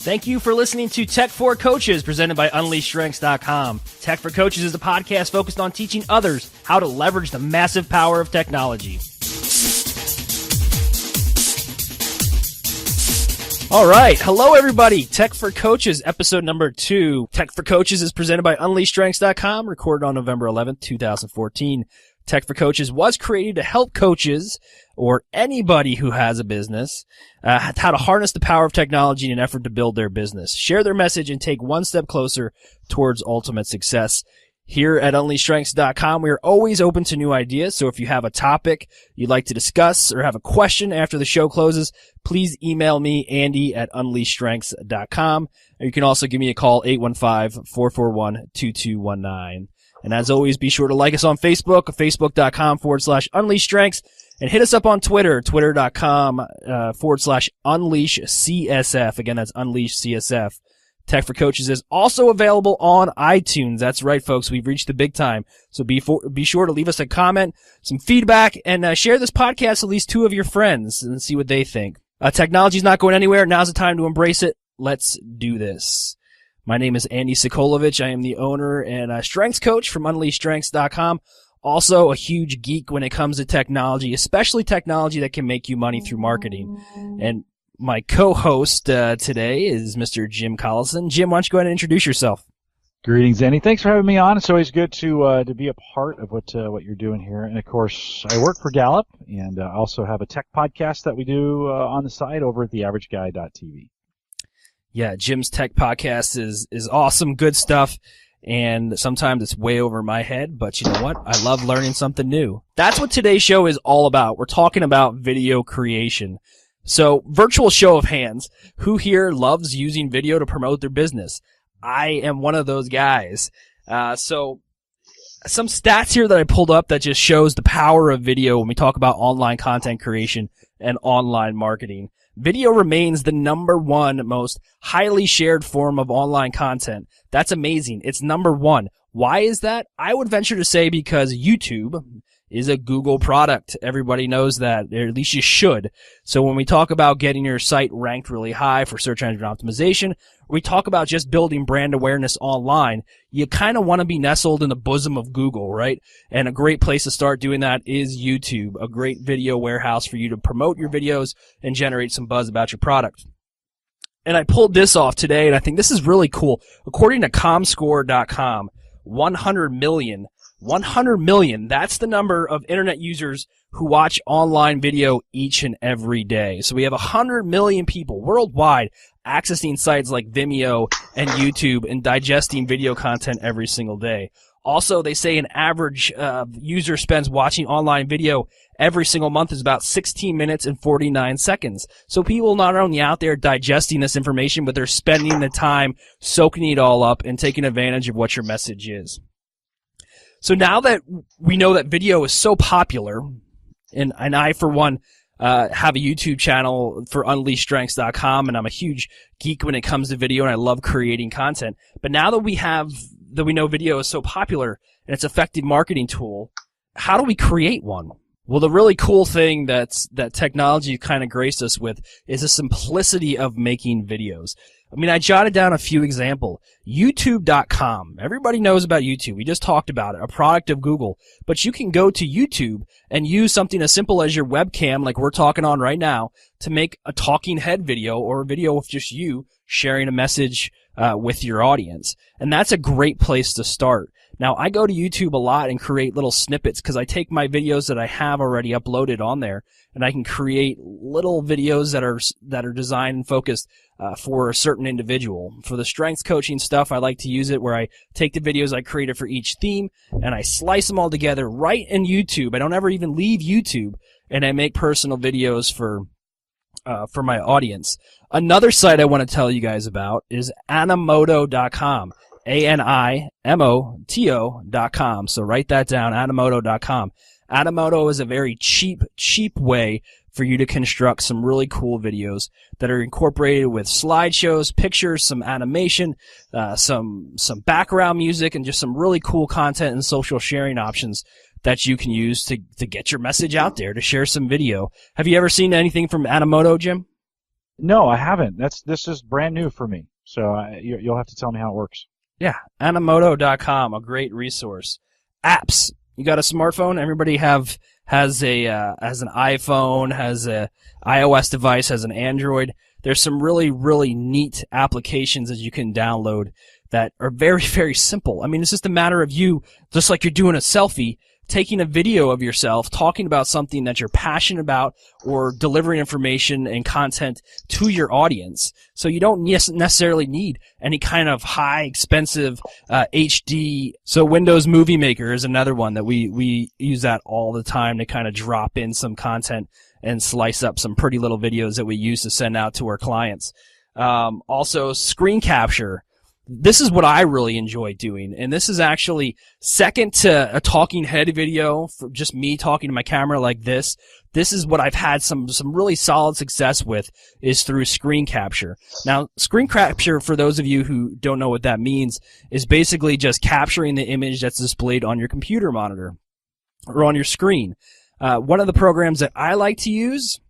Thank you for listening to Tech for Coaches, presented by UnleashStrengths.com. Tech for Coaches is a podcast focused on teaching others how to leverage the massive power of technology. All right. Hello, everybody. Tech for Coaches, episode number 2. Tech for Coaches is presented by UnleashStrengths.com, recorded on November 11th, 2014. Tech for Coaches was created to help coaches or anybody who has a business how to harness the power of technology in an effort to build their business, share their message, and take one step closer towards ultimate success. Here at UnleashStrengths.com, we are always open to new ideas, so if you have a topic you'd like to discuss or have a question after the show closes, please email me, Andy, at UnleashStrengths.com. Or you can also give me a call, 815-441-2219. And as always, be sure to like us on Facebook, facebook.com/UnleashStrengths, and hit us up on Twitter, twitter.com/UnleashCSF. Again, that's UnleashCSF. Tech for Coaches is also available on iTunes. That's right, folks. We've reached the big time. So be sure to leave us a comment, some feedback, and share this podcast with at least 2 of your friends and see what they think. Technology's not going anywhere. Now's the time to embrace it. Let's do this. My name is Andy Sikolovich. I am the owner and strengths coach from UnleashStrengths.com. Also a huge geek when it comes to technology, especially technology that can make you money through marketing. And my co-host today is Mr. Jim Collison. Jim, why don't you go ahead and introduce yourself? Greetings, Andy. Thanks for having me on. It's always good to be a part of what you're doing here. And of course, I work for Gallup, and I also have a tech podcast that we do on the side over at theaverageguy.tv. Yeah, Jim's tech podcast is awesome, good stuff, and sometimes it's way over my head, but you know what? I love learning something new. That's what today's show is all about. We're talking about video creation. So, virtual show of hands, who here loves using video to promote their business? I am one of those guys. So, some stats here that I pulled up that just shows the power of video when we talk about online content creation and online marketing. Video remains the number 1 most highly shared form of online content. That's amazing. It's number 1. Why is that? I would venture to say because YouTube is a Google product. Everybody knows that, or at least you should. So when we talk about getting your site ranked really high for search engine optimization, we talk about just building brand awareness online, you kind of want to be nestled in the bosom of Google, right? And a great place to start doing that is YouTube, a great video warehouse for you to promote your videos and generate some buzz about your product. And I pulled this off today, and I think this is really cool. According to comscore.com, 100 million, that's the number of internet users who watch online video each and every day. So we have 100 million people worldwide accessing sites like Vimeo and YouTube and digesting video content every single day. Also, they say an average user spends watching online video every single month is about 16 minutes and 49 seconds. So people not only out there digesting this information, but they're spending the time soaking it all up and taking advantage of what your message is. So now that we know that video is so popular, and I, for one, have a YouTube channel for UnleashStrengths.com, and I'm a huge geek when it comes to video, and I love creating content. But now that we know video is so popular and it's an effective marketing tool, how do we create one? Well, the really cool thing that technology kind of graced us with is the simplicity of making videos. I mean, I jotted down a few examples. YouTube.com. Everybody knows about YouTube. We just talked about it, a product of Google. But you can go to YouTube and use something as simple as your webcam, like we're talking on right now, to make a talking head video or a video of just you sharing a message with your audience. And that's a great place to start. Now, I go to YouTube a lot and create little snippets because I take my videos that I have already uploaded on there, and I can create little videos that are designed and focused for a certain individual. For the strengths coaching stuff, I like to use it where I take the videos I created for each theme and I slice them all together right in YouTube. I don't ever even leave YouTube, and I make personal videos for my audience. Another site I want to tell you guys about is Animoto.com. Animoto.com. So write that down, Animoto.com. Animoto is a very cheap way for you to construct some really cool videos that are incorporated with slideshows, pictures, some animation, some background music, and just some really cool content and social sharing options that you can use to get your message out there, to share some video. Have you ever seen anything from Animoto, Jim? No, I haven't. This is brand new for me. So you'll have to tell me how it works. Yeah, Animoto.com, a great resource. Apps. You got a smartphone? Everybody has an iPhone, has a iOS device, has an Android. There's some really, really neat applications that you can download that are very, very simple. I mean, it's just a matter of you, just like you're doing a selfie, taking a video of yourself, talking about something that you're passionate about, or delivering information and content to your audience. So you don't necessarily need any kind of high, expensive HD. So Windows Movie Maker is another one that we use that all the time to kind of drop in some content and slice up some pretty little videos that we use to send out to our clients. Also, screen capture. This is what I really enjoy doing, and this is actually second to a talking head video for just me talking to my camera like this. This is what I've had some really solid success with, is through screen capture. Now, screen capture, for those of you who don't know what that means, is basically just capturing the image that's displayed on your computer monitor or on your screen. One of the programs that I like to use,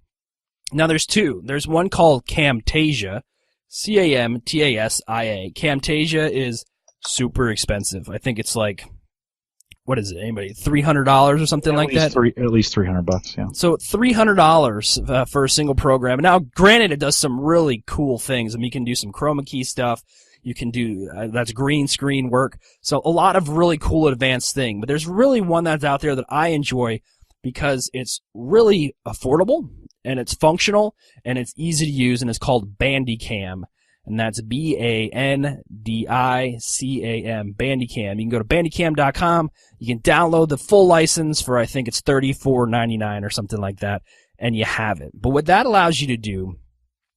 now there's two. There's one called Camtasia. Camtasia. Camtasia is super expensive. I think it's like, what is it? Anybody? $300 or something like that? At least $300, yeah. So $300 for a single program. Now, granted, it does some really cool things. I mean, you can do some chroma key stuff. You can do, that's green screen work. So a lot of really cool advanced thing. But there's really one that's out there that I enjoy because it's really affordable, and it's functional, and it's easy to use, and it's called Bandicam. And that's Bandicam, Bandicam. You can go to bandicam.com. You can download the full license for, I think it's $34.99 or something like that, and you have it. But what that allows you to do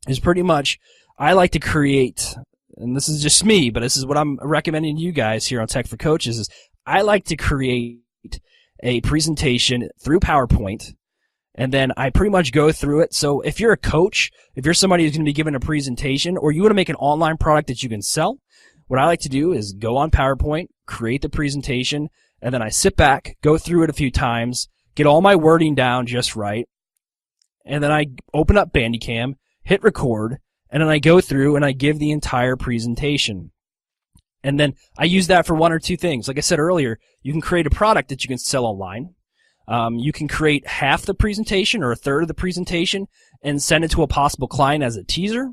is pretty much, I like to create, and this is just me, but this is what I'm recommending to you guys here on Tech for Coaches, is I like to create a presentation through PowerPoint, and then I pretty much go through it. So if you're a coach, if you're somebody who's going to be given a presentation, or you want to make an online product that you can sell, what I like to do is go on PowerPoint, create the presentation, and then I sit back, go through it a few times, get all my wording down just right, and then I open up Bandicam, hit record, and then I go through and I give the entire presentation. And then I use that for one or two things. Like I said earlier, you can create a product that you can sell online. You can create half the presentation or a third of the presentation and send it to a possible client as a teaser.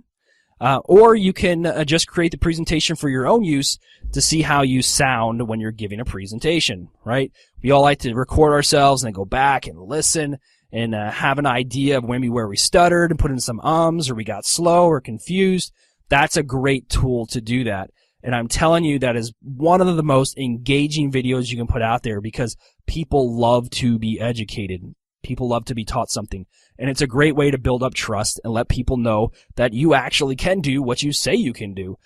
Or you can just create the presentation for your own use to see how you sound when you're giving a presentation, right? We all like to record ourselves and then go back and listen and have an idea of maybe where we stuttered and put in some ums, or we got slow or confused. That's a great tool to do that. And I'm telling you, that is one of the most engaging videos you can put out there, because people love to be educated. People love to be taught something. And it's a great way to build up trust and let people know that you actually can do what you say you can do.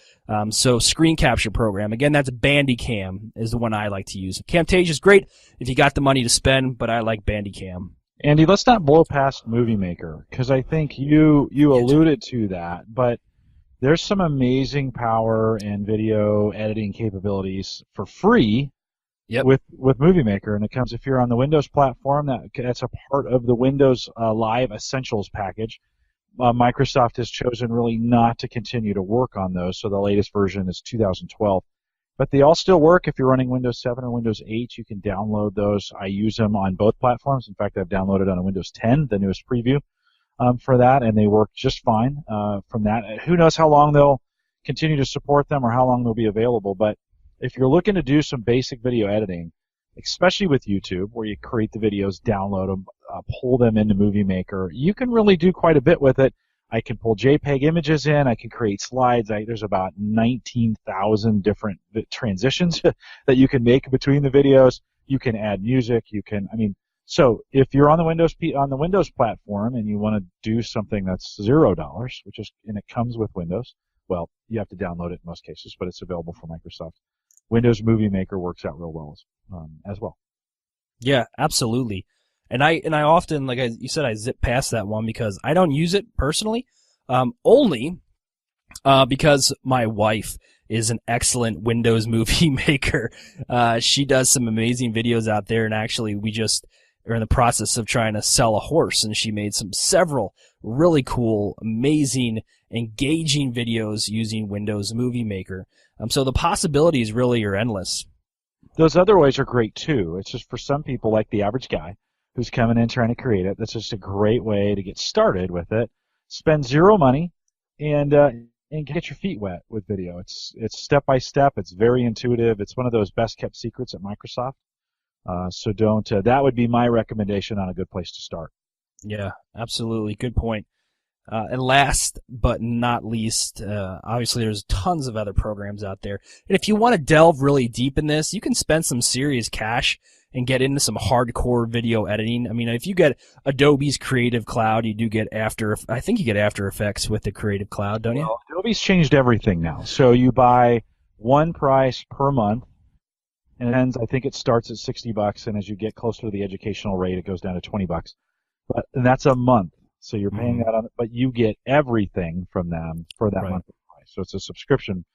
So screen capture program. Again, that's Bandicam is the one I like to use. Camtasia is great if you got the money to spend, but I like Bandicam. Andy, let's not blow past Movie Maker, because I think you alluded to that, but there's some amazing power and video editing capabilities for free with Movie Maker, and it comes if you're on the Windows platform. That's a part of the Windows Live Essentials package. Microsoft has chosen really not to continue to work on those, so the latest version is 2012. But they all still work if you're running Windows 7 or Windows 8. You can download those. I use them on both platforms. In fact, I've downloaded on a Windows 10, the newest preview. For that, and they work just fine from that. Who knows how long they'll continue to support them or how long they'll be available, but if you're looking to do some basic video editing, especially with YouTube, where you create the videos, download them, pull them into Movie Maker, you can really do quite a bit with it. I can pull JPEG images in, I can create slides. There's about 19,000 different transitions that you can make between the videos. You can add music, so if you're on the Windows platform and you want to do something that's $0, and it comes with Windows, well, you have to download it in most cases, but it's available for Microsoft. Windows Movie Maker works out real well as well. Yeah, absolutely. And I often, like you said, I zip past that one because I don't use it personally. Only because my wife is an excellent Windows movie maker. She does some amazing videos out there, and actually we just are in the process of trying to sell a horse, and she made several really cool, amazing, engaging videos using Windows Movie Maker. So the possibilities really are endless. Those other ways are great too. It's just for some people, like the average guy who's coming in trying to create it, that's just a great way to get started with it. Spend zero money and get your feet wet with video. It's step by step. It's very intuitive. It's one of those best kept secrets at Microsoft. So don't. That would be my recommendation on a good place to start. Yeah, absolutely. Good point. And last but not least, obviously there's tons of other programs out there. And if you want to delve really deep in this, you can spend some serious cash and get into some hardcore video editing. I mean, if you get Adobe's Creative Cloud, you do get I think you get After Effects with the Creative Cloud, don't you? Well, Adobe's changed everything now. So you buy one price per month, and I think it starts at $60, and as you get closer to the educational rate, it goes down to $20. And that's a month. So you're paying that on it, but you get everything from them for that monthly price. So it's a subscription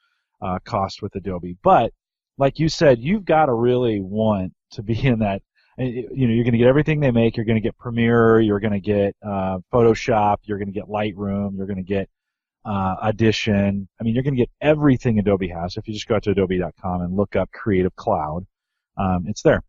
cost with Adobe. But like you said, you've got to really want to be in that. You know, you're going to get everything they make. You're going to get Premiere. You're going to get Photoshop. You're going to get Lightroom. You're going to get Audition. I mean, you're going to get everything Adobe has. If you just go out to adobe.com and look up Creative Cloud, it's there.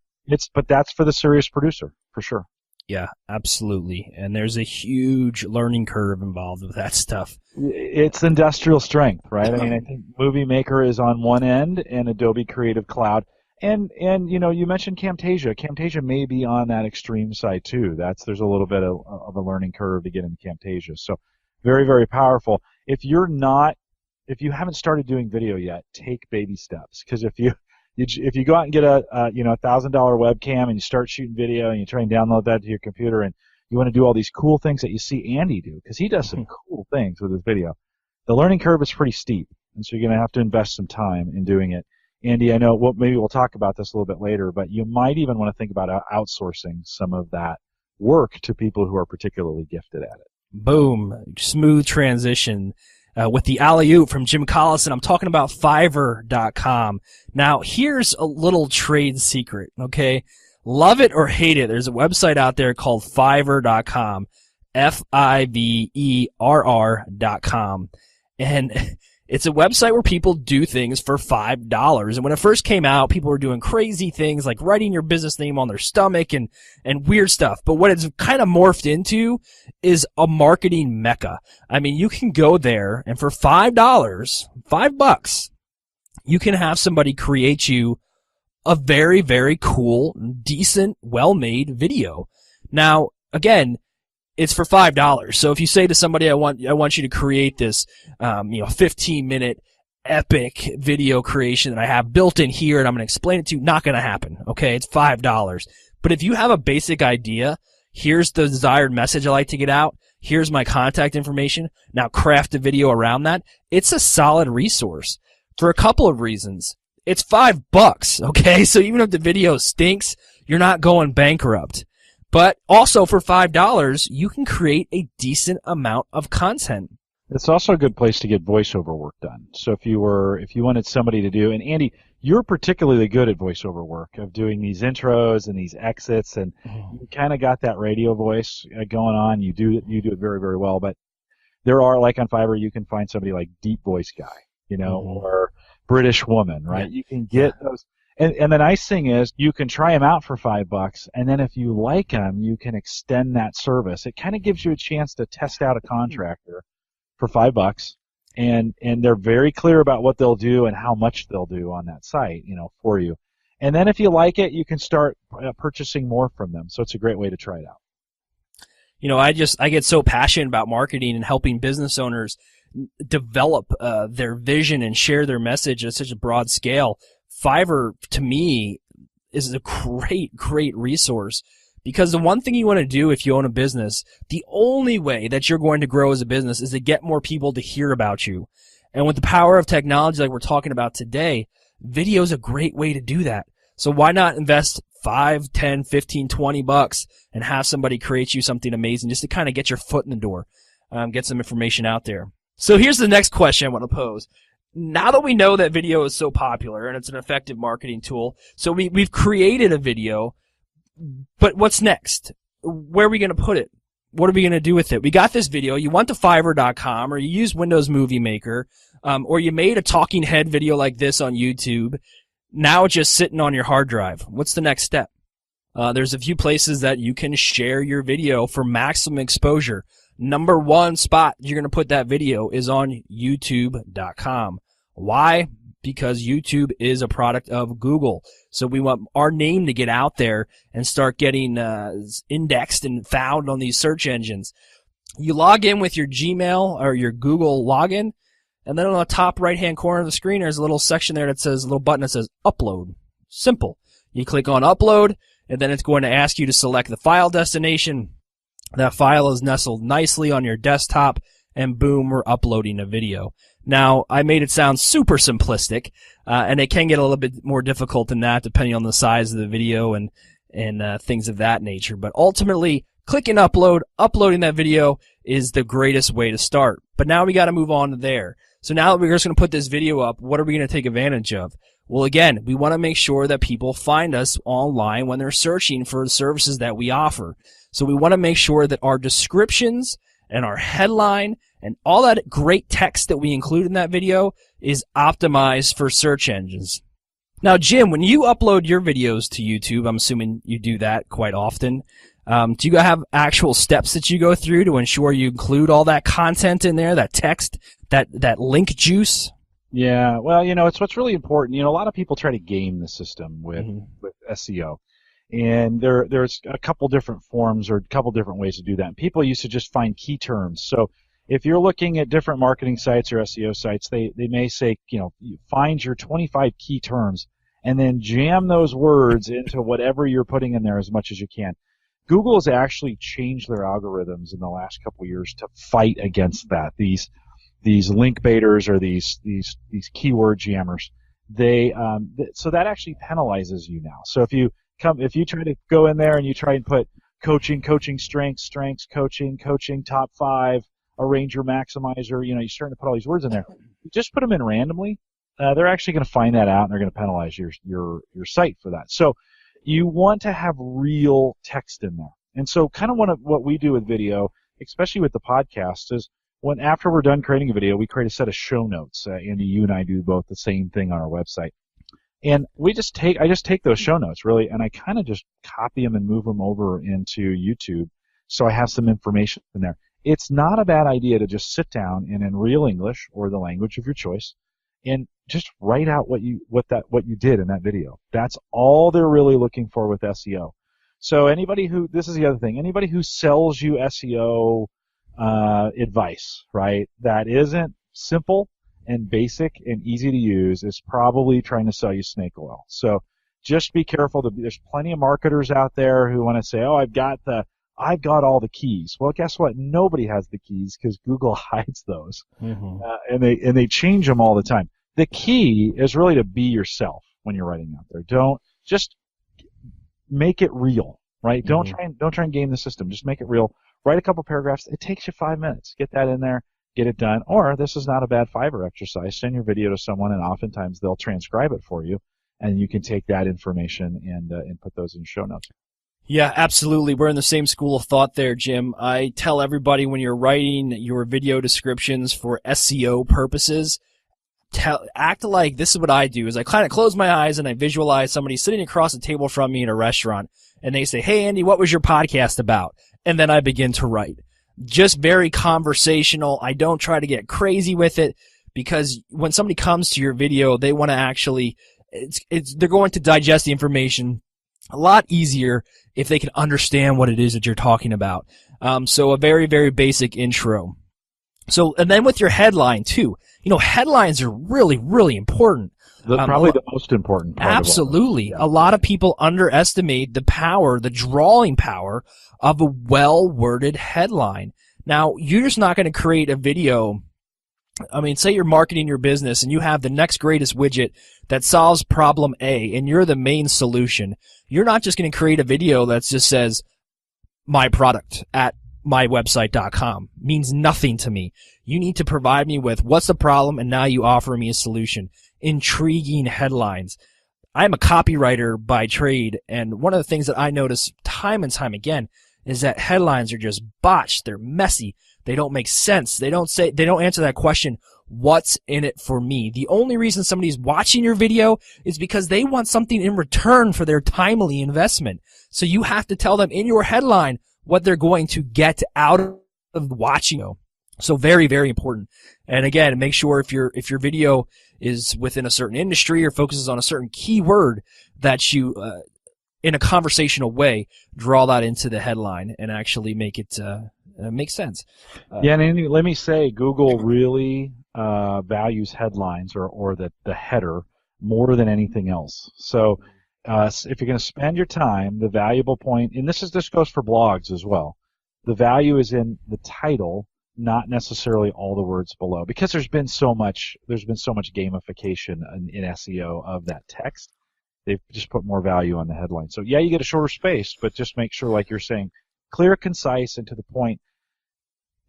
But that's for the serious producer, for sure. Yeah, absolutely. And there's a huge learning curve involved with that stuff. It's industrial strength, right? I mean, I think Movie Maker is on one end and Adobe Creative Cloud. And you know, you mentioned Camtasia. Camtasia may be on that extreme side too. There's a little bit of a learning curve to get into Camtasia. So very, very powerful. If you haven't started doing video yet, take baby steps. Because if you go out and get a $1,000 webcam and you start shooting video and you try and download that to your computer and you want to do all these cool things that you see Andy do, because he does some cool things with his video, the learning curve is pretty steep, and so you're going to have to invest some time in doing it. Andy, I know maybe we'll talk about this a little bit later, but you might even want to think about outsourcing some of that work to people who are particularly gifted at it. Boom. Smooth transition. With the alley-oop from Jim Collison, I'm talking about Fiverr.com. Now, here's a little trade secret, okay? Love it or hate it, there's a website out there called Fiverr.com, Fiverr.com. And it's a website where people do things for $5. And when it first came out, people were doing crazy things like writing your business name on their stomach and weird stuff. But what it's kind of morphed into is a marketing mecca. I mean, you can go there and for $5, you can have somebody create you a very, very cool, decent, well-made video. Now, again, it's for $5. So if you say to somebody, I want you to create this, 15-minute epic video creation that I have built in here and I'm going to explain it to you, not going to happen. Okay. It's $5. But if you have a basic idea, here's the desired message I like to get out. Here's my contact information. Now craft a video around that. It's a solid resource for a couple of reasons. It's $5. Okay. So even if the video stinks, you're not going bankrupt. But also for $5, you can create a decent amount of content. It's also a good place to get voiceover work done. So if you wanted somebody to do, and Andy, you're particularly good at voiceover work of doing these intros and these exits, and you kind of got that radio voice going on. You do it very, very well. But there are, like on Fiverr, you can find somebody like Deep Voice Guy, or British Woman, right? Yeah. You can get those. And the nice thing is you can try them out for $5, and then if you like them, you can extend that service. It kind of gives you a chance to test out a contractor for $5, and they're very clear about what they'll do and how much they'll do on that site, for you. And then if you like it, you can start purchasing more from them. So it's a great way to try it out. I get so passionate about marketing and helping business owners develop their vision and share their message at such a broad scale. Fiverr, to me, is a great, great resource because the one thing you want to do if you own a business, the only way that you're going to grow as a business is to get more people to hear about you. And with the power of technology like we're talking about today, video is a great way to do that. So why not invest $5, $10, $15, $20 and have somebody create you something amazing just to kind of get your foot in the door, get some information out there. So here's the next question I want to pose. Now that we know that video is so popular and it's an effective marketing tool, so we've created a video, but what's next? Where are we going to put it? What are we going to do with it? We got this video. You went to Fiverr.com or you used Windows Movie Maker, or you made a talking head video like this on YouTube. Now it's just sitting on your hard drive. What's the next step? There's a few places that you can share your video for maximum exposure. Number one spot you're going to put that video is on YouTube.com. Why? Because YouTube is a product of Google. So we want our name to get out there and start getting indexed and found on these search engines. You log in with your Gmail or your Google login, and then on the top right-hand corner of the screen, there's a little section there that says, a little button that says Upload. Simple. You click on Upload, and then it's going to ask you to select the file destination. That file is nestled nicely on your desktop, and boom, we're uploading a video. Now, I made it sound super simplistic, and it can get a little bit more difficult than that depending on the size of the video and things of that nature. But ultimately, clicking upload, uploading that video is the greatest way to start. But now we got to move on to there. So now that we're just going to put this video up, what are we going to take advantage of? Well, again, we want to make sure that people find us online when they're searching for the services that we offer. So we want to make sure that our descriptions and our headline and all that great text that we include in that video is optimized for search engines. Now, Jim, when you upload your videos to YouTube, I'm assuming you do that quite often. Do you have actual steps that you go through to ensure you include all that content in there, that text, that link juice? Yeah, well, it's what's really important. A lot of people try to game the system with SEO. And there's a couple different forms or a couple different ways to do that. And people used to just find key terms. So if you're looking at different marketing sites or SEO sites, they may say, find your 25 key terms and then jam those words into whatever you're putting in there as much as you can. Google has actually changed their algorithms in the last couple of years to fight against that. These link baiters or these keyword jammers. So that actually penalizes you now. So if you try to go in there and you try and put coaching, strengths, coaching, top 5, arranger, maximizer, you're starting to put all these words in there. You just put them in randomly. They're actually going to find that out and they're going to penalize your site for that. So you want to have real text in there. And so kind of what we do with video, especially with the podcast, is after we're done creating a video, we create a set of show notes. Andy, you and I do both the same thing on our website. And I just take those show notes, really, and I kind of just copy them and move them over into YouTube so I have some information in there. It's not a bad idea to just sit down and in real English or the language of your choice and just write out what you did in that video. That's all they're really looking for with SEO. So this is the other thing, anybody who sells you SEO advice, right, that isn't simple and basic and easy to use is probably trying to sell you snake oil. So just be careful. There's plenty of marketers out there who want to say, I've got all the keys. Well, guess what? Nobody has the keys because Google hides those, and they change them all the time. The key is really to be yourself when you're writing out there. Don't just make it real, right? Don't try and game the system. Just make it real. Write a couple paragraphs. It takes you 5 minutes. Get that in there. Get it done. Or this is not a bad Fiverr exercise. Send your video to someone, and oftentimes they'll transcribe it for you, and you can take that information and put those in show notes. Yeah, absolutely. We're in the same school of thought there, Jim. I tell everybody when you're writing your video descriptions for SEO purposes, act like this is what I do, is I kind of close my eyes and I visualize somebody sitting across the table from me in a restaurant, and they say, hey, Andy, what was your podcast about? And then I begin to write. Just very conversational. I don't try to get crazy with it because when somebody comes to your video, they want to actually, they're going to digest the information a lot easier if they can understand what it is that you're talking about. So a very, very basic intro. So, and then with your headline too, headlines are really, really important. Probably the most important part. Absolutely. A lot of people underestimate the drawing power of a well-worded headline. Now, you're just not going to create a video I mean, say you're marketing your business and you have the next greatest widget that solves problem A and you're the main solution. You're not just going to create a video that just says my product at mywebsite.com. Means nothing to me. You need to provide me with what's the problem and now you offer me a solution. Intriguing headlines. I'm a copywriter by trade, and one of the things that I notice time and time again is that headlines are just botched. They're messy. They don't make sense. They don't answer that question, what's in it for me? The only reason somebody's watching your video is because they want something in return for their timely investment. So you have to tell them in your headline what they're going to get out of watching you. So very, very important. And again, make sure if your video is within a certain industry or focuses on a certain keyword that you, in a conversational way, draw that into the headline and actually make it make sense. Yeah, and let me say, Google really values headlines or the header more than anything else. So if you're going to spend your time, the valuable point, and this goes for blogs as well, the value is in the title, not necessarily all the words below, because there's been so much gamification in SEO of that text. They've just put more value on the headline. So yeah, you get a shorter space, but just make sure, like you're saying, clear, concise, and to the point.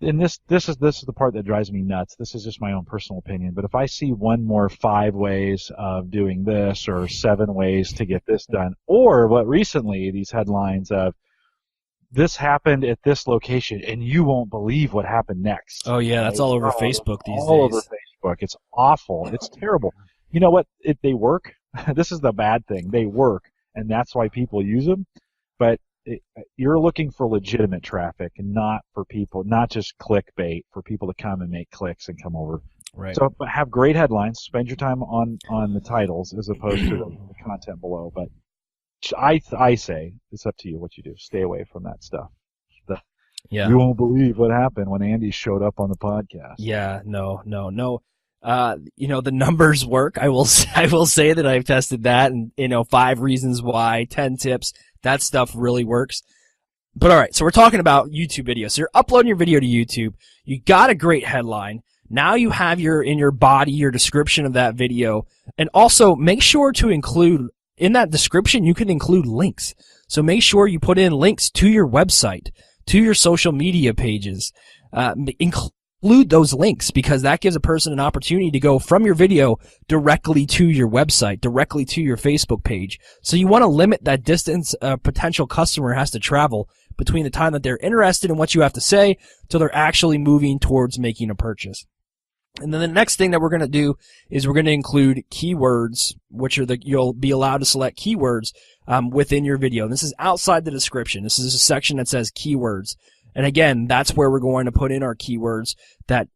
And this is the part that drives me nuts. This is just my own personal opinion, but if I see one more 5 ways of doing this or 7 ways to get this done, or what recently these headlines of this happened at this location, and you won't believe what happened next. Oh yeah, that's all over Facebook these days. All over Facebook. It's awful. It's terrible. You know what? They work. This is the bad thing. They work, and that's why people use them. But you're looking for legitimate traffic, and not just clickbait for people to come and make clicks and come over. Right. So have great headlines. Spend your time on the titles as opposed to the content below. But I say it's up to you what you do. Stay away from that stuff. Yeah. You won't believe what happened when Andy showed up on the podcast. Yeah, no. The numbers work. I will say that I've tested that, and 5 reasons why, 10 tips. That stuff really works. But all right, so we're talking about YouTube videos. So you're uploading your video to YouTube. You got a great headline. Now you have in your body, your description of that video, and also make sure to include in that description, you can include links. So make sure you put in links to your website, to your social media pages. Include those links, because that gives a person an opportunity to go from your video directly to your website, directly to your Facebook page. So you want to limit that distance a potential customer has to travel between the time that they're interested in what you have to say till they're actually moving towards making a purchase. And then the next thing that we're going to do is we're going to include keywords, which are you'll be allowed to select keywords within your video. And this is outside the description. This is a section that says keywords. And again, that's where we're going to put in our keywords that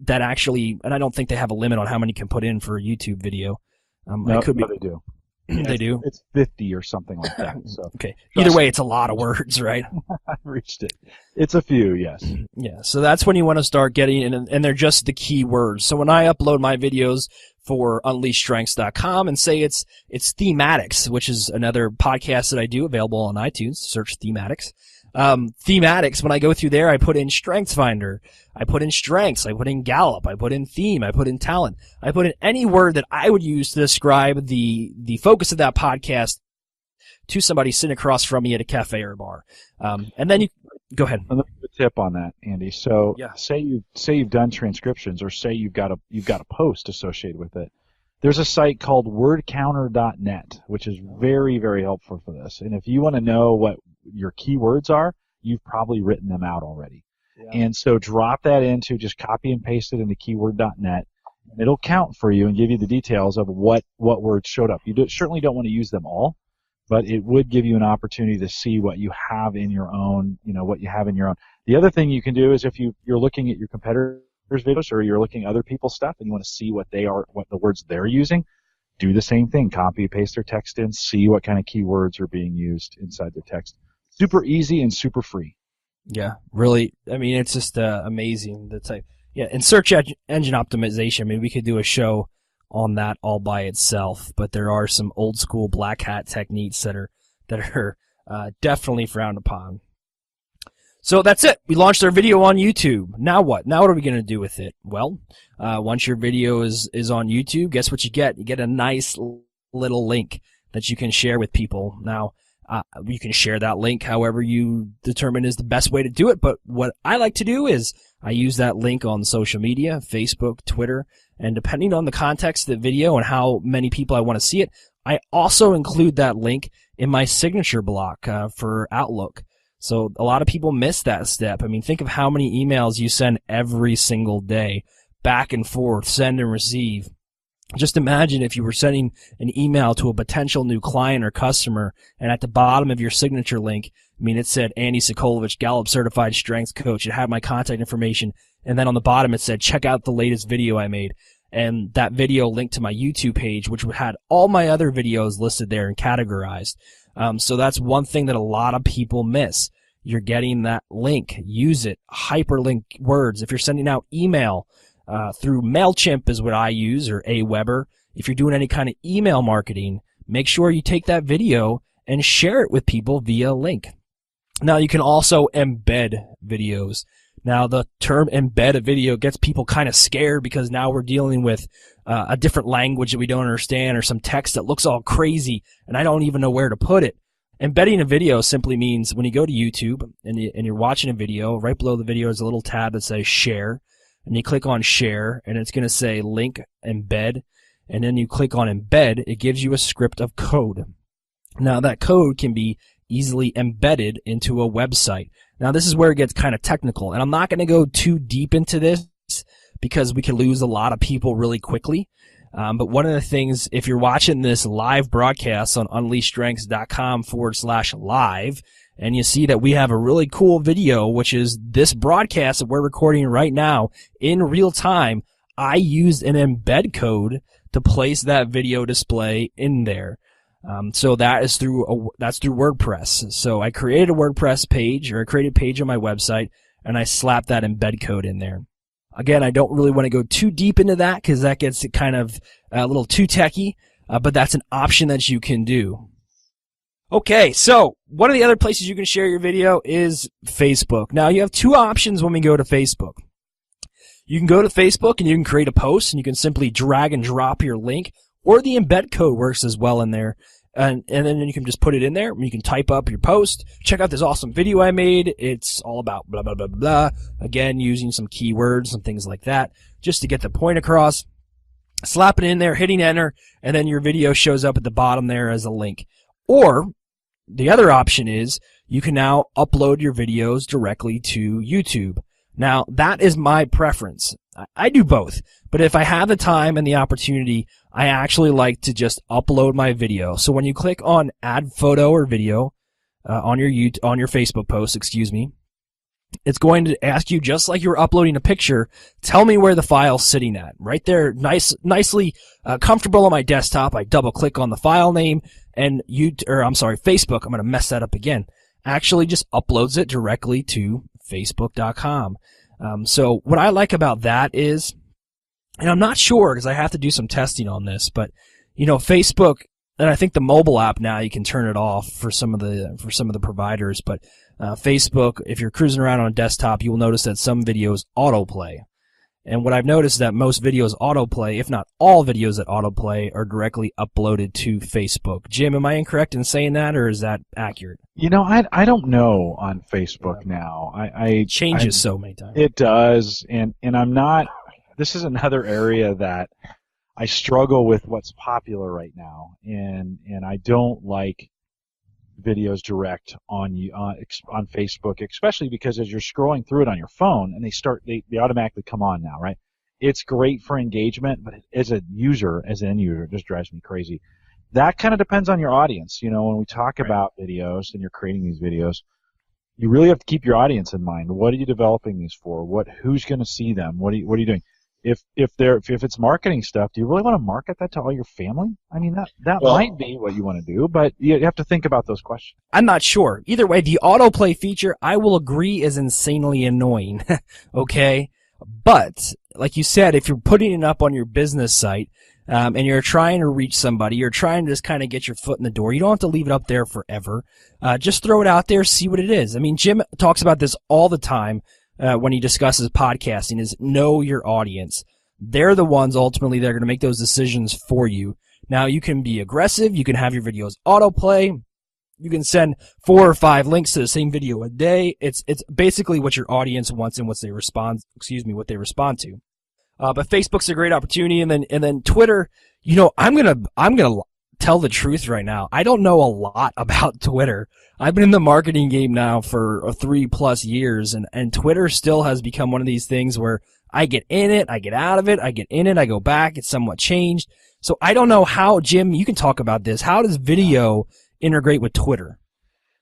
actually, and I don't think they have a limit on how many you can put in for a YouTube video. No, they do. They do? It's 50 or something like that. So okay. Either way, it's a lot of words, right? I've reached it. It's a few, yes. Yeah. So that's when you want to start getting, and they're just the keywords. So when I upload my videos for unleashstrengths.com and say it's thematics, which is another podcast that I do available on iTunes, search thematics. Thematics, when I go through there, I put in Strengths Finder, I put in strengths, I put in Gallup, I put in theme, I put in talent, I put in any word that I would use to describe the focus of that podcast to somebody sitting across from me at a cafe or a bar. And then you go ahead. Another tip on that, Andy. So yeah. say you've done transcriptions, or say you've got a post associated with it. There's a site called wordcounter.net, which is very, very helpful for this. And if you want to know what your keywords are, you've probably written them out already. Yeah. And so drop that into, just copy and paste it into keyword.net. And it'll count for you and give you the details of what words showed up. You certainly don't want to use them all, but it would give you an opportunity to see what you have in your own, what you have in your own. The other thing you can do is if you're looking at your competitors' videos, or you're looking at other people's stuff and you want to see what the words they're using, do the same thing. Copy, paste their text in, see what kind of keywords are being used inside their text. Super easy and super free. Yeah, really. I mean, it's just amazing. The type. Yeah, and search engine optimization. I mean, we could do a show on that all by itself, but there are some old school black hat techniques that are definitely frowned upon. So that's it. We launched our video on YouTube. Now what? Now what are we going to do with it? Well, once your video is on YouTube, guess what you get? You get a nice little link that you can share with people. Now, you can share that link however you determine is the best way to do it. But what I like to do is I use that link on social media, Facebook, Twitter, and depending on the context of the video and how many people I want to see it, I also include that link in my signature block for Outlook. So a lot of people miss that step. I mean, think of how many emails you send every single day, back and forth, send and receive. Just imagine if you were sending an email to a potential new client or customer, and at the bottom of your signature link, I mean, it said Andy Sokolovich, Gallup Certified Strength Coach. It had my contact information, and then on the bottom it said, check out the latest video I made. And that video linked to my YouTube page, which had all my other videos listed there and categorized. So that's one thing that a lot of people miss. You're getting that link. Use it. Hyperlink words. If you're sending out email through MailChimp is what I use, or Aweber. If you're doing any kind of email marketing, make sure you take that video and share it with people via link. Now, you can also embed videos. Now, the term embed a video gets people kind of scared because now we're dealing with a different language that we don't understand or some text that looks all crazy and I don't even know where to put it. Embedding a video simply means when you go to YouTube and you're watching a video, right below the video is a little tab that says share, and you click on share and it's going to say link embed, and then you click on embed. It gives you a script of code. Now, that code can be easily embedded into a website. Now, this is where it gets kind of technical, and I'm not going to go too deep into this because we can lose a lot of people really quickly. But one of the things, if you're watching this live broadcast on unleashstrengths.com/live, and you see that we have a really cool video, which is this broadcast that we're recording right now in real time, I used an embed code to place that video display in there. So that's through WordPress. So I created a WordPress page, or I created a page on my website, and I slapped that embed code in there. Again, I don't really want to go too deep into that because that gets kind of a little too techy, but that's an option that you can do. Okay, so one of the other places you can share your video is Facebook. Now, you have two options when we go to Facebook. You can go to Facebook and you can create a post, and you can simply drag and drop your link, or the embed code works as well in there. And then you can just put it in there. You can type up your post. Check out this awesome video I made. It's all about blah, blah, blah, blah, blah. Again, using some keywords and things like that just to get the point across. Slap it in there, hitting enter, and then your video shows up at the bottom there as a link. Or the other option is you can now upload your videos directly to YouTube. Now, that is my preference. I do both, but if I have the time and the opportunity, I actually like to just upload my video. So when you click on add photo or video on your Facebook post, it's going to ask you, just like you're uploading a picture, tell me where the file's sitting at. Right there, nicely comfortable on my desktop. I double click on the file name, and Facebook, I'm going to mess that up again, actually just uploads it directly to facebook.com. So what I like about that is, and I'm not sure because I have to do some testing on this, but Facebook, and I think the mobile app now you can turn it off for some of the providers, but Facebook, if you're cruising around on a desktop, you will notice that some videos autoplay. And what I've noticed is that most videos autoplay, if not all videos that autoplay, are directly uploaded to Facebook. Jim, am I incorrect in saying that, or is that accurate? I don't know on Facebook now. It changes so many times. It does, and I'm not. This is another area that I struggle with what's popular right now, and I don't like videos direct on Facebook, especially because as you're scrolling through it on your phone, and they automatically come on now, right? It's great for engagement, but as an end user, it just drives me crazy. That kind of depends on your audience. When we talk about videos and you're creating these videos, you really have to keep your audience in mind. What are you developing these for? Who's going to see them? What are you doing? If it's marketing stuff, do you really want to market that to all your family? I mean, that might be what you want to do, but you have to think about those questions. I'm not sure. Either way, the autoplay feature, I will agree, is insanely annoying. Okay? But, like you said, if you're putting it up on your business site, and you're trying to reach somebody, you're trying to just kind of get your foot in the door. You don't have to leave it up there forever. Just throw it out there, see what it is. I mean, Jim talks about this all the time when he discusses podcasting, is know your audience. They're the ones ultimately that are going to make those decisions for you. Now, you can be aggressive. You can have your videos autoplay. You can send 4 or 5 links to the same video a day. It's basically what your audience wants and what they respond to. But Facebook's a great opportunity, and then Twitter. You know, I'm gonna tell the truth right now. I don't know a lot about Twitter. I've been in the marketing game now for 3+ years, and Twitter still has become one of these things where I get in it, I get out of it, I get in it, I go back. It's somewhat changed. So I don't know how, Jim, you can talk about this. How does video integrate with Twitter?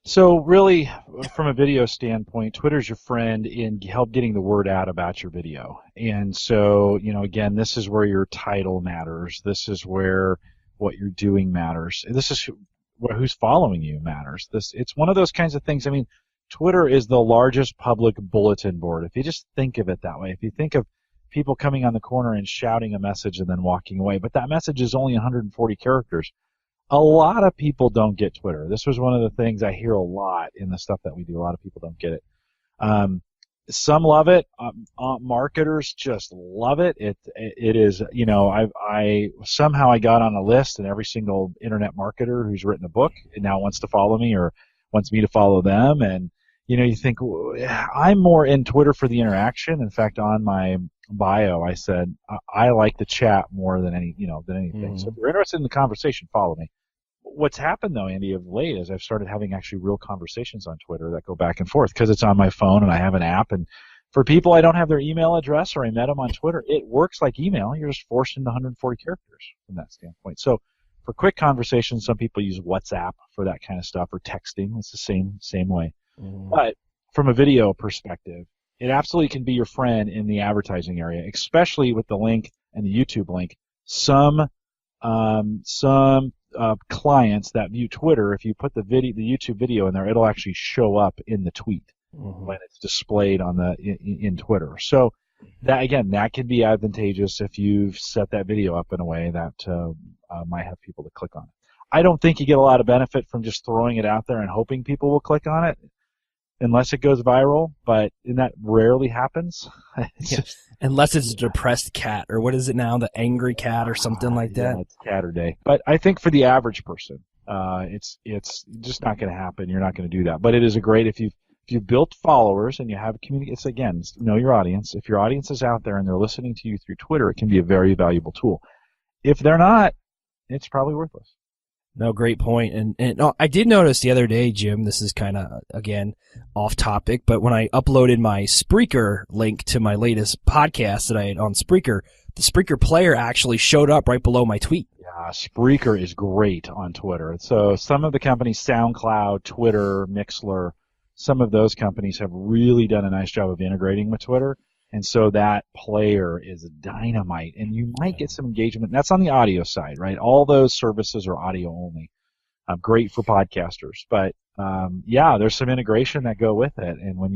So really, from a video standpoint, Twitter's your friend in help getting the word out about your video. And so, you know, again, this is where your title matters. This is where what you're doing matters. This is who's following you matters. It's one of those kinds of things. I mean, Twitter is the largest public bulletin board. If you just think of it that way, if you think of people coming on the corner and shouting a message and then walking away, but that message is only 140 characters. A lot of people don't get Twitter. This was one of the things I hear a lot in the stuff that we do. A lot of people don't get it. Some love it. Marketers just love it. It is, you know, I somehow got on a list, and every single internet marketer who's written a book now wants to follow me or wants me to follow them. And, you know, you think, I'm more in Twitter for the interaction. In fact, on my bio, I said, I like the chat more than anything. Mm-hmm. So if you're interested in the conversation, follow me. What's happened, though, Andy, of late is I've started having actually real conversations on Twitter that go back and forth because it's on my phone and I have an app. And for people I don't have their email address or I met them on Twitter, it works like email. You're just forced into 140 characters from that standpoint. So for quick conversations, some people use WhatsApp for that kind of stuff, or texting. It's the same way. Mm-hmm. But from a video perspective, it absolutely can be your friend in the advertising area, especially with the link and the YouTube link. Some clients that view Twitter, if you put the YouTube video in there, it'll actually show up in the tweet when it's displayed on in Twitter. So that can be advantageous if you've set that video up in a way that might have people to click on it. I don't think you get a lot of benefit from just throwing it out there and hoping people will click on it, unless it goes viral, and that rarely happens. Unless it's a depressed cat, or what is it now, the angry cat or something like that? Yeah, it's cat or day. But I think for the average person, it's just not going to happen. You're not going to do that. But it is a great, if you've built followers and you have community, it's again, know your audience. If your audience is out there and they're listening to you through Twitter, it can be a very valuable tool. If they're not, it's probably worthless. No, great point. And I did notice the other day, Jim, this is kind of, again, off topic, but when I uploaded my Spreaker link to my latest podcast that I had on Spreaker, the Spreaker player actually showed up right below my tweet. Yeah, Spreaker is great on Twitter. So some of the companies, SoundCloud, Twitter, Mixler, some of those companies have really done a nice job of integrating with Twitter. And so that player is dynamite, and you might get some engagement. That's on the audio side, right? All those services are audio only. Great for podcasters. But, there's some integration that go with it. And when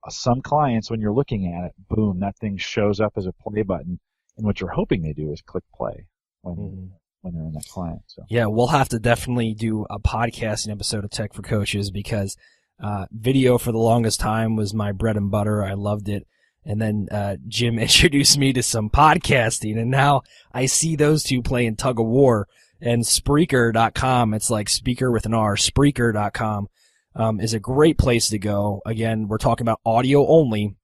some clients, when you're looking at it, boom, that thing shows up as a play button. And what you're hoping they do is click play when they're in that client. So. Yeah, we'll have to definitely do a podcasting episode of Tech for Coaches because video for the longest time was my bread and butter. I loved it. And then Jim introduced me to some podcasting, and now I see those two playing tug of war. And Spreaker.com, it's like speaker with an R, Spreaker.com, is a great place to go. Again, we're talking about audio only,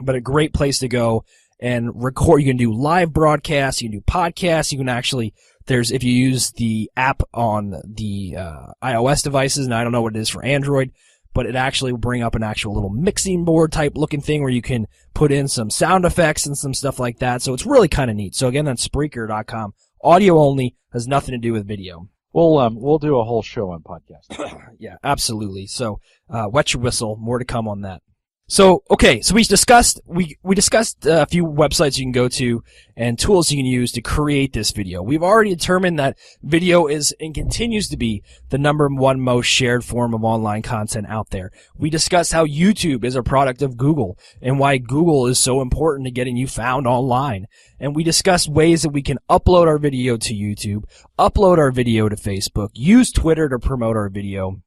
but a great place to go and record. You can do live broadcasts, you can do podcasts, you can actually, if you use the app on the iOS devices, and I don't know what it is for Android, but it actually will bring up an actual little mixing board type looking thing where you can put in some sound effects and some stuff like that. So it's really kind of neat. So again, that's Spreaker.com. Audio only, has nothing to do with video. We'll do a whole show on podcasting. Yeah, absolutely. So wet your whistle. More to come on that. So, okay, so we discussed a few websites you can go to and tools you can use to create this video. We've already determined that video is and continues to be the #1 most shared form of online content out there. We discussed how YouTube is a product of Google and why Google is so important to getting you found online. And we discussed ways that we can upload our video to YouTube, upload our video to Facebook, use Twitter to promote our video.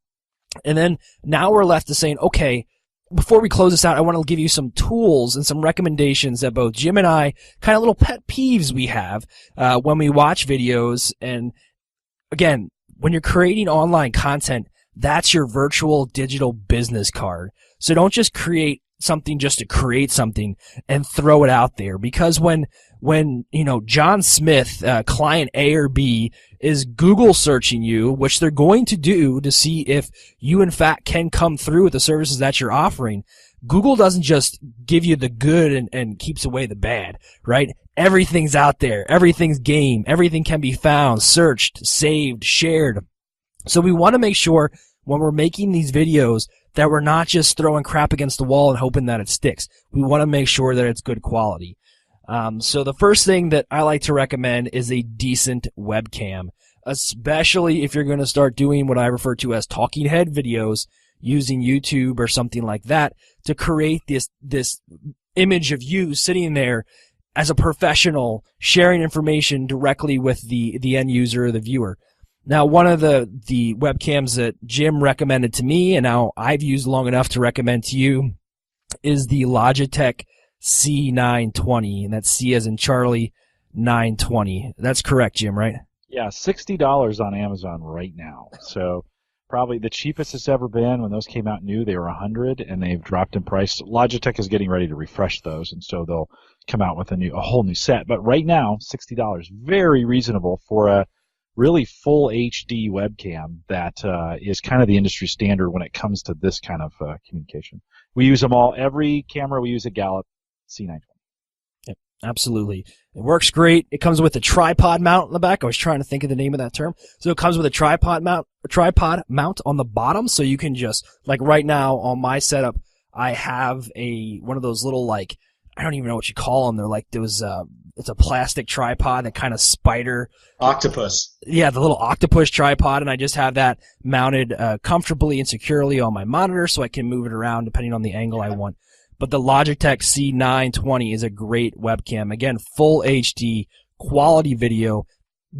And then now we're left to saying, okay, before we close this out, I want to give you some tools and some recommendations that both Jim and I, kind of little pet peeves we have when we watch videos. And again, when you're creating online content, that's your virtual digital business card. So don't just create something just to create something and throw it out there, because when John Smith, client A or B, is Google searching you, which they're going to do to see if you in fact can come through with the services that you're offering, Google doesn't just give you the good and keeps away the bad, right? Everything's out there. Everything's game. Everything can be found, searched, saved, shared. So we want to make sure when we're making these videos that we're not just throwing crap against the wall and hoping that it sticks. We want to make sure that it's good quality. So the first thing that I like to recommend is a decent webcam, especially if you're going to start doing what I refer to as talking head videos using YouTube or something like that to create this image of you sitting there as a professional sharing information directly with the end user or the viewer. Now, one of the webcams that Jim recommended to me, and now I've used long enough to recommend to you, is the Logitech C920, and that's C as in Charlie 920. That's correct, Jim, right? Yeah, $60 on Amazon right now. So probably the cheapest it's ever been. When those came out new, they were $100, and they've dropped in price. Logitech is getting ready to refresh those, and so they'll come out with a whole new set. But right now, $60, very reasonable for a really full HD webcam that is kind of the industry standard when it comes to this kind of communication. We use them all. Every camera we use at Gallup, C920. Yep, absolutely. It works great. It comes with a tripod mount in the back. I was trying to think of the name of that term. So it comes with a tripod mount on the bottom, so you can just, like right now on my setup, I have one of those little, like, I don't even know what you call them. They're like those, it's a plastic tripod that kind of spider. Octopus. Yeah, the little octopus tripod, and I just have that mounted comfortably and securely on my monitor so I can move it around depending on the angle I want. But the Logitech C920 is a great webcam. Again, full HD, quality video,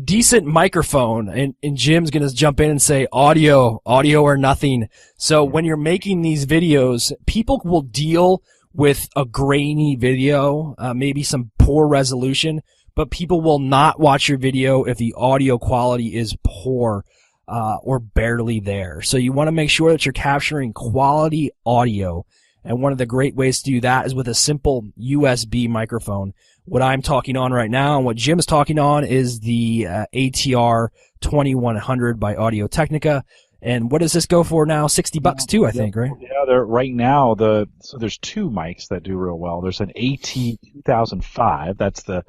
decent microphone, and Jim's going to jump in and say audio or nothing. So when you're making these videos, people will deal with a grainy video, maybe some poor resolution, but people will not watch your video if the audio quality is poor or barely there. So you want to make sure that you're capturing quality audio. And one of the great ways to do that is with a simple USB microphone. What I'm talking on right now and what Jim's talking on is the ATR 2100 by Audio-Technica. And what does this go for now? $60 too, I think, right? Yeah, right now, so there's two mics that do real well. There's an AT2005. That's the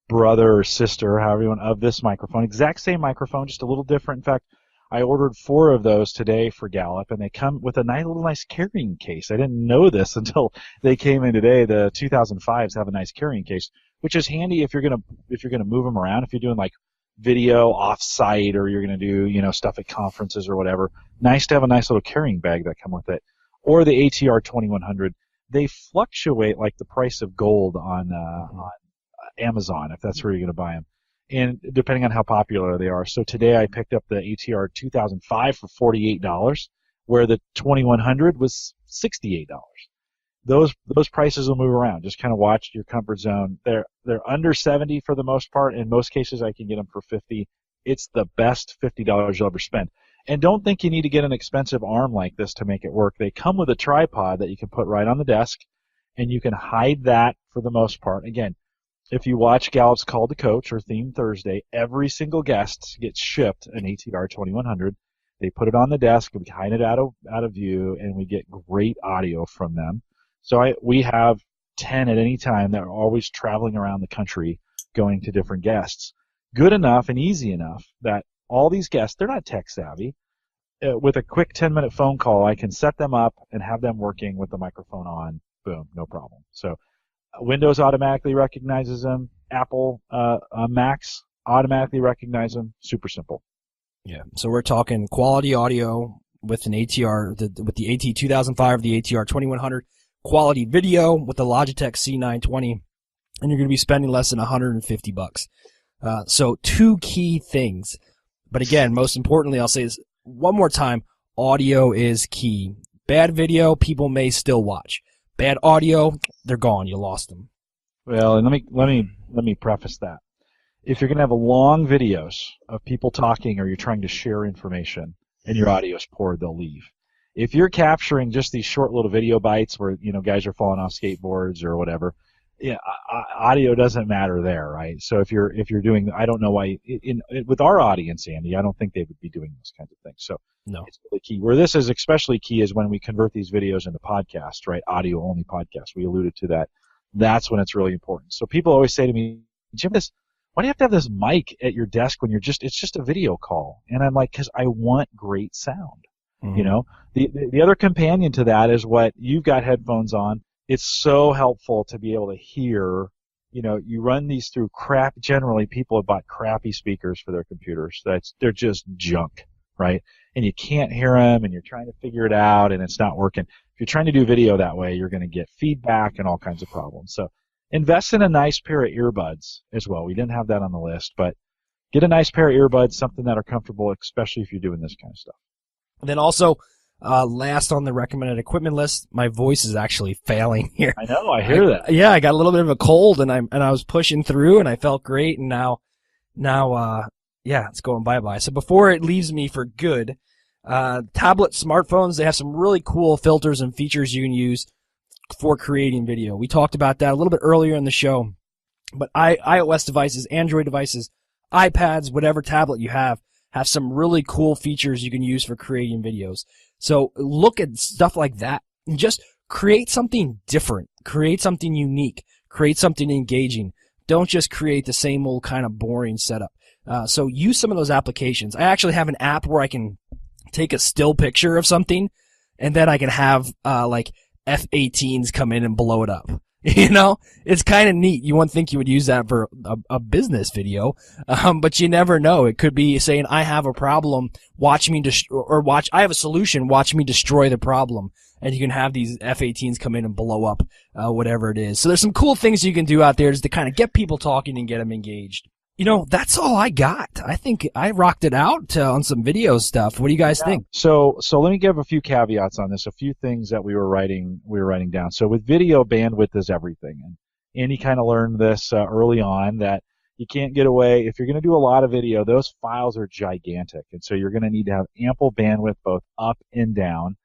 brother or sister, however you want, of this microphone. Exact same microphone, just a little different. In fact, I ordered 4 of those today for Gallup, and they come with a nice carrying case. I didn't know this until they came in today. The 2005s have a nice carrying case, which is handy if you're gonna move them around. If you're doing like video off-site or you're gonna do stuff at conferences or whatever, nice to have a nice little carrying bag that come with it. Or the ATR 2100. They fluctuate like the price of gold on Amazon if that's where you're gonna buy them, and depending on how popular they are. So today I picked up the ATR 2005 for $48, where the 2100 was $68. Those prices will move around. Just kind of watch your comfort zone. They're under 70 for the most part. In most cases, I can get them for 50. It's the best $50 you'll ever spend. And don't think you need to get an expensive arm like this to make it work. They come with a tripod that you can put right on the desk, and you can hide that for the most part. Again, if you watch Gallup's Call to Coach or Theme Thursday, every single guest gets shipped an ATR 2100. They put it on the desk, we hide it out of view, and we get great audio from them. So we have 10 at any time that are always traveling around the country going to different guests. Good enough and easy enough that all these guests, they're not tech savvy. with a quick 10-minute phone call, I can set them up and have them working with the microphone on. Boom, no problem. So Windows automatically recognizes them. Apple Macs automatically recognize them. Super simple. Yeah. So we're talking quality audio with an ATR, with the AT2005, the ATR 2100, quality video with the Logitech C920, and you're going to be spending less than $150. So two key things. But again, most importantly, I'll say this one more time, audio is key. Bad video, people may still watch. Bad audio, they're gone. You lost them. Well, and let me preface that. If you're going to have long videos of people talking or you're trying to share information and your audio is poor, they'll leave. If you're capturing just these short little video bites where, guys are falling off skateboards or whatever, yeah, audio doesn't matter there, right? So if you're doing, I don't know why with our audience, Andy, I don't think they would be doing those kinds of things. So no, it's really key. Where this is especially key is when we convert these videos into podcasts, right? Audio only podcasts. We alluded to that. That's when it's really important. So people always say to me, Jim, why do you have to have this mic at your desk when it's just a video call? And I'm like, because I want great sound. Mm-hmm. The other companion to that is what you've got headphones on. It's so helpful to be able to hear. You run these through generally people have bought crappy speakers for their computers. They're just junk, right? And you can't hear them, and you're trying to figure it out, and it's not working. If you're trying to do video that way, you're going to get feedback and all kinds of problems. So invest in a nice pair of earbuds as well. We didn't have that on the list, but get a nice pair of earbuds, something that are comfortable, especially if you're doing this kind of stuff. And then also, last on the recommended equipment list, my voice is actually failing here. I know, I hear that. Yeah, I got a little bit of a cold, and I was pushing through, and I felt great, and now, it's going bye-bye. So before it leaves me for good, tablet smartphones, they have some really cool filters and features you can use for creating video. We talked about that a little bit earlier in the show, but iOS devices, Android devices, iPads, whatever tablet you have some really cool features you can use for creating videos. So look at stuff like that and just create something different, create something unique, create something engaging. Don't just create the same old kind of boring setup. So use some of those applications. I actually have an app where I can take a still picture of something, and then I can have like F-18s come in and blow it up. It's kind of neat. You wouldn't think you would use that for a business video, but you never know. It could be saying, I have a problem, I have a solution, watch me destroy the problem. And you can have these F-18s come in and blow up whatever it is. So there's some cool things you can do out there just to kind of get people talking and get them engaged. That's all I got. I think I rocked it out on some video stuff. What do you guys think? So let me give a few caveats on this, a few things that we were writing down. So with video, bandwidth is everything. And Andy kind of learned this early on, that you can't get away. If you're going to do a lot of video, those files are gigantic. And so you're going to need to have ample bandwidth both up and down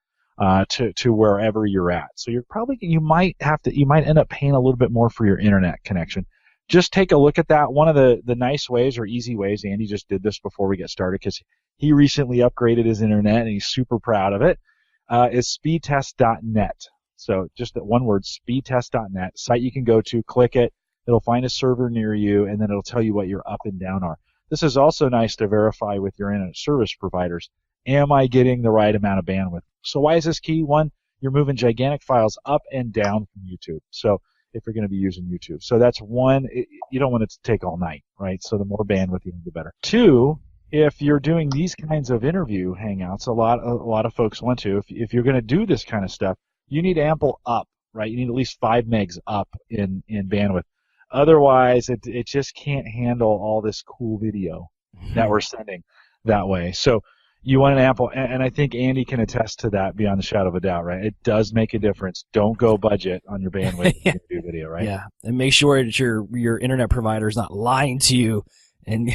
to wherever you're at. So you might end up paying a little bit more for your internet connection. Just take a look at that. One of the nice ways or easy ways, Andy just did this before we get started because he recently upgraded his internet and he's super proud of it, is speedtest.net. So just that one word, speedtest.net, site you can go to, click it, it'll find a server near you, and then it'll tell you what your up and down are. This is also nice to verify with your internet service providers. Am I getting the right amount of bandwidth? So why is this key? One, you're moving gigantic files up and down from YouTube. So if you're going to be using YouTube. So that's one, you don't want it to take all night, right? So the more bandwidth you have, the better. Two, if you're doing these kinds of interview hangouts, a lot of folks want to, if you're going to do this kind of stuff, you need ample up, right? You need at least 5 megs up in bandwidth. Otherwise, it just can't handle all this cool video that we're sending that way. So you want an ample, and I think Andy can attest to that beyond the shadow of a doubt, right? It does make a difference. Don't go budget on your bandwidth when you do video, right? Yeah, and make sure that your internet provider is not lying to you and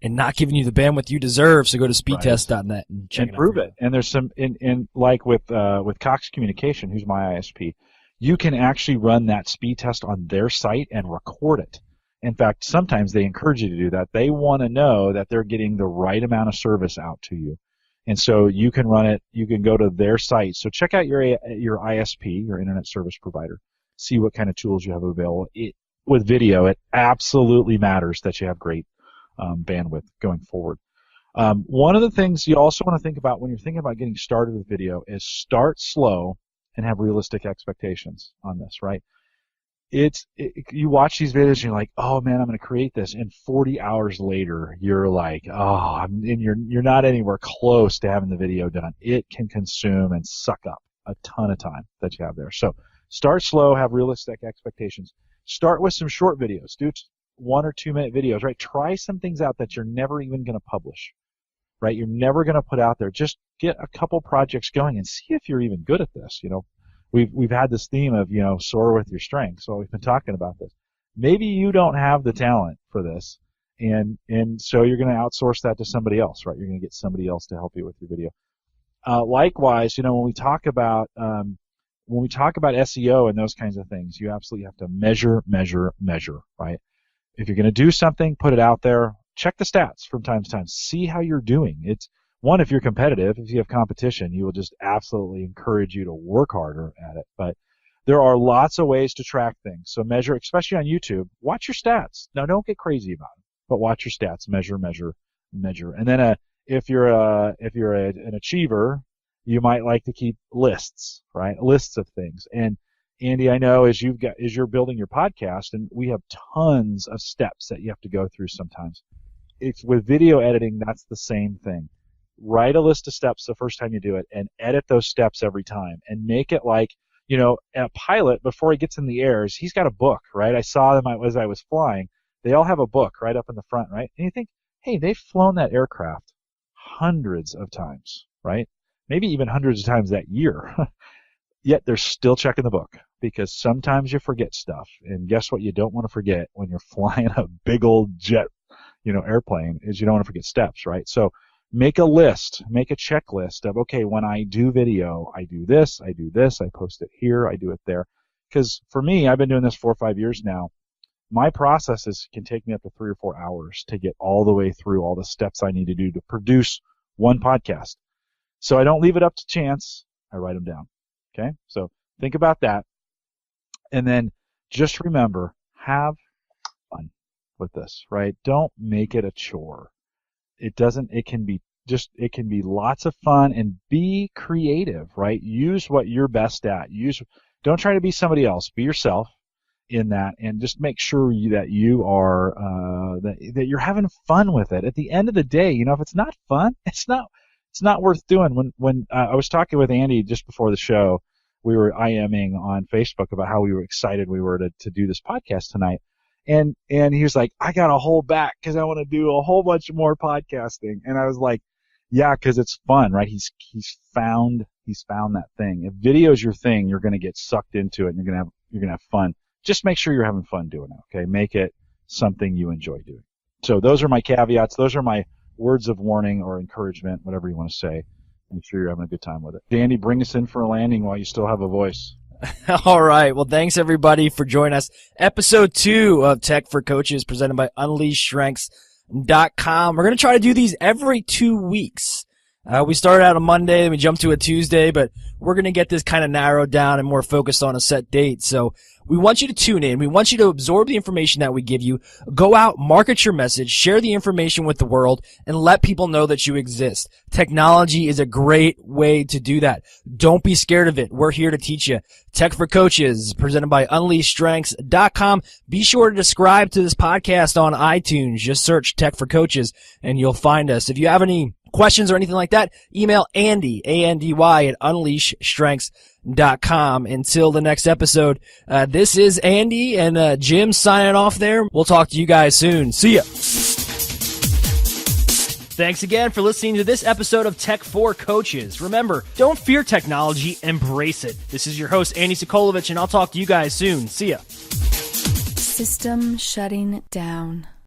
not giving you the bandwidth you deserve. So go to speedtest.net and check and prove it. And there's some in like with Cox Communication, who's my ISP, you can actually run that speed test on their site and record it. In fact, sometimes they encourage you to do that. They want to know that they're getting the right amount of service out to you. And so you can run it, you can go to their site. So check out your ISP, your internet service provider, see what kind of tools you have available. With video, it absolutely matters that you have great bandwidth going forward. One of the things you also want to think about when you're thinking about getting started with video is start slow and have realistic expectations on this, right? You watch these videos and you're like, oh man, I'm going to create this, and 40 hours later you're like, and you're not anywhere close to having the video done. It can consume and suck up a ton of time that you have there. So start slow, have realistic expectations. Start with some short videos. Do 1 or 2 minute videos, right? Try some things out that you're never even going to publish, right? You're never going to put out there. Just get a couple projects going and see if you're even good at this, We've had this theme of, soar with your strengths. So we've been talking about this. Maybe you don't have the talent for this, and so you're going to outsource that to somebody else, right? You're going to get somebody else to help you with your video. Likewise, when we talk about SEO and those kinds of things, you absolutely have to measure, right? If you're going to do something, put it out there. Check the stats from time to time. See how you're doing. It's one, if you're competitive, if you have competition, you will just absolutely encourage you to work harder at it. But there are lots of ways to track things. So measure, especially on YouTube, watch your stats. Now, don't get crazy about it, but watch your stats. Measure. And then if you're an achiever, you might like to keep lists, right? Lists of things. And Andy, I know as you're building your podcast, and we have tons of steps that you have to go through sometimes. It's with video editing, that's the same thing. Write a list of steps the first time you do it and edit those steps every time and make it like, a pilot before he gets in the air, he's got a book, right? I saw them as I was flying. They all have a book right up in the front, right? And you think, hey, they've flown that aircraft hundreds of times, right? Maybe even hundreds of times that year. Yet they're still checking the book because sometimes you forget stuff. And guess what you don't want to forget when you're flying a big old jet, airplane is you don't want to forget steps, right? So make a list, make a checklist of, okay, when I do video, I do this, I post it here, I do it there. Because for me, I've been doing this 4 or 5 years now. My processes can take me up to 3 or 4 hours to get all the way through all the steps I need to do to produce one podcast. So I don't leave it up to chance. I write them down. Okay? So think about that. And then just remember, have fun with this, right? Don't make it a chore. It can be lots of fun, and be creative, right? Use what you're best at. Don't try to be somebody else. Be yourself in that, and just make sure that you are that you're having fun with it. At the end of the day, if it's not fun, it's not worth doing. When I was talking with Andy just before the show, we were IMing on Facebook about how we were excited we were to do this podcast tonight. And he was like, I got to hold back because I want to do a whole bunch more podcasting. And I was like, yeah, because it's fun, right? He's found that thing. If video is your thing, you're going to get sucked into it, and you're going to have fun. Just make sure you're having fun doing it. Okay, make it something you enjoy doing. So those are my caveats. Those are my words of warning or encouragement, whatever you want to say. Make sure you're having a good time with it. Danny, bring us in for a landing while you still have a voice. All right. Well, thanks everybody for joining us. Episode 2 of Tech for Coaches, presented by UnleashStrengths.com. We're going to try to do these every 2 weeks. We started out on Monday, then we jumped to a Tuesday, but we're going to get this kind of narrowed down and more focused on a set date. So we want you to tune in. We want you to absorb the information that we give you. Go out, market your message, share the information with the world, and let people know that you exist. Technology is a great way to do that. Don't be scared of it. We're here to teach you. Tech for Coaches, presented by UnleashStrengths.com. Be sure to subscribe to this podcast on iTunes. Just search Tech for Coaches, and you'll find us. If you have any questions or anything like that, email Andy, A-N-D-Y, at UnleashStrengths.com. Until the next episode, this is Andy and Jim signing off there. We'll talk to you guys soon. See ya. Thanks again for listening to this episode of Tech for Coaches. Remember, don't fear technology, embrace it. This is your host, Andy Sokolovich, and I'll talk to you guys soon. See ya. System shutting down.